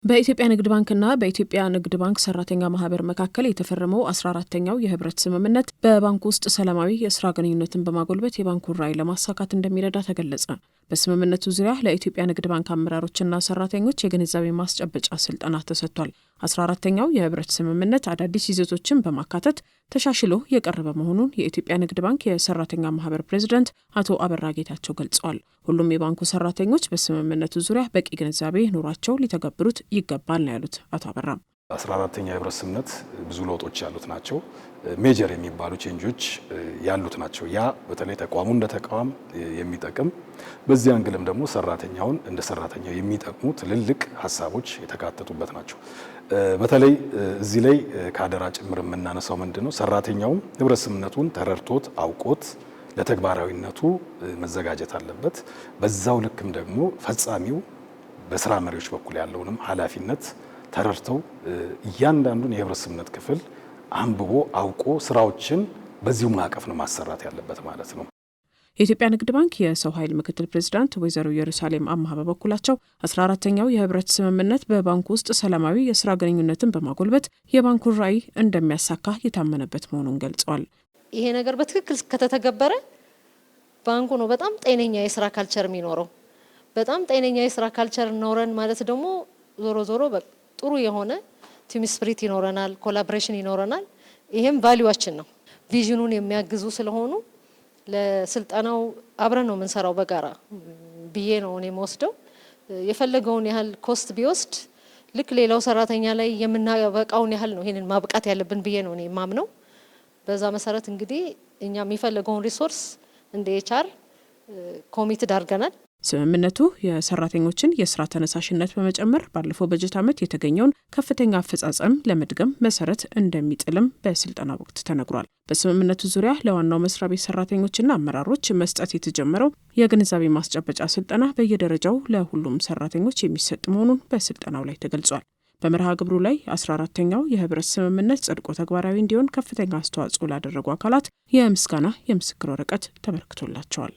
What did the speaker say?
በኢትዮጵያ ንግድ ባንክና በኢትዮጵያ ንግድ ባንክ ሰራተኛ ማህበር መካከል የተፈረመው 14ኛው የህብረት ስምምነት በባንኩ ውስጥ ሰላማዊ የስራ ግንኙነትን በማጎልበት የባንኩን ራዕይ ለማሳካት እንደሚረዳ ተገለጸ። በስምምነቱ ዙሪያ ለኢትዮጵያ ንግድ ባንክ አመራሮችና ሰራተኞች የግንዛቤ ማስጨበጫ ስልጠና ተሰጥቷል። 14ኛው የህብረት ስምምነት አዳዲስ ይዘቶችን በማካተት ተሻሽሎ የቀረበ መሆኑን የኢትዮጵያ ንግድ ባንክ የሰራተኛ ማህበር ፕሬዚዳንት አቶ አበራ ጌታቸው ገልጸዋል። ሁሉም የባንኩ ሰራተኞች በስምምነቱ ዙሪያ በቂ ግንዛቤ ኖሯቸው ሊተገብሩት ይገባል ነው ያሉት አቶ አበራ። 14ኛው የህብረት ስምምነት ብዙ ለውጦች ያሉት ናቸው። ሜጀር የሚባሉ ቼንጆች ያሉት ናቸው። ያ በተለይ ተቋሙ እንደ ተቋም የሚጠቅም በዚህ አንግልም ደግሞ ሰራተኛውን እንደ ሰራተኛው የሚጠቅሙ ትልልቅ ሀሳቦች የተካተቱበት ናቸው። በተለይ እዚህ ላይ ከአደራ ጭምር የምናነሳው ምንድነው ሰራተኛውም ህብረት ስምምነቱን ተረድቶት አውቆት ለተግባራዊነቱ መዘጋጀት አለበት። በዛው ልክም ደግሞ ፈጻሚው በስራ መሪዎች በኩል ያለውንም ኃላፊነት ተረድተው እያንዳንዱን የህብረት ስምምነት ክፍል አንብቦ አውቆ ስራዎችን በዚሁ ማዕቀፍ ነው ማሰራት ያለበት ማለት ነው። የኢትዮጵያ ንግድ ባንክ የሰው ኃይል ምክትል ፕሬዚዳንት ወይዘሮ ኢየሩሳሌም አማሃ በበኩላቸው 14ኛው የህብረት ስምምነት በባንኩ ውስጥ ሰላማዊ የስራ ግንኙነትን በማጎልበት የባንኩን ራዕይ እንደሚያሳካ የታመነበት መሆኑን ገልጸዋል። ይሄ ነገር በትክክል ከተተገበረ ባንኩ ነው በጣም ጤነኛ የስራ ካልቸር የሚኖረው። በጣም ጤነኛ የስራ ካልቸር ኖረን ማለት ደግሞ ዞሮ ዞሮ ጥሩ የሆነ ቲም ስፒሪት ይኖረናል፣ ኮላቦሬሽን ይኖረናል። ይሄም ቫልዩዋችን ነው። ቪዥኑን የሚያግዙ ስለሆኑ ለስልጠናው አብረን ነው የምንሰራው በጋራ ብዬ ነው እኔ የምወስደው። የፈለገውን ያህል ኮስት ቢወስድ ልክ ሌላው ሰራተኛ ላይ የምናበቃውን ያህል ነው ይሄንን ማብቃት ያለብን ብዬ ነው እኔ የማምነው። በዛ መሰረት እንግዲህ እኛ የሚፈልገውን ሪሶርስ እንደ ኤችአር ኮሚትድ አድርገናል። ስምምነቱ የሰራተኞችን የስራ ተነሳሽነት በመጨመር ባለፈው በጀት ዓመት የተገኘውን ከፍተኛ አፈጻጸም ለመድገም መሰረት እንደሚጥልም በስልጠና ወቅት ተነግሯል። በስምምነቱ ዙሪያ ለዋናው መስሪያ ቤት ሰራተኞችና አመራሮች መስጠት የተጀመረው የግንዛቤ ማስጨበጫ ስልጠና በየደረጃው ለሁሉም ሰራተኞች የሚሰጥ መሆኑን በስልጠናው ላይ ተገልጿል። በመርሃ ግብሩ ላይ 14ኛው የህብረት ስምምነት ጸድቆ ተግባራዊ እንዲሆን ከፍተኛ አስተዋጽኦ ላደረጉ አካላት የምስጋና የምስክር ወረቀት ተበርክቶላቸዋል።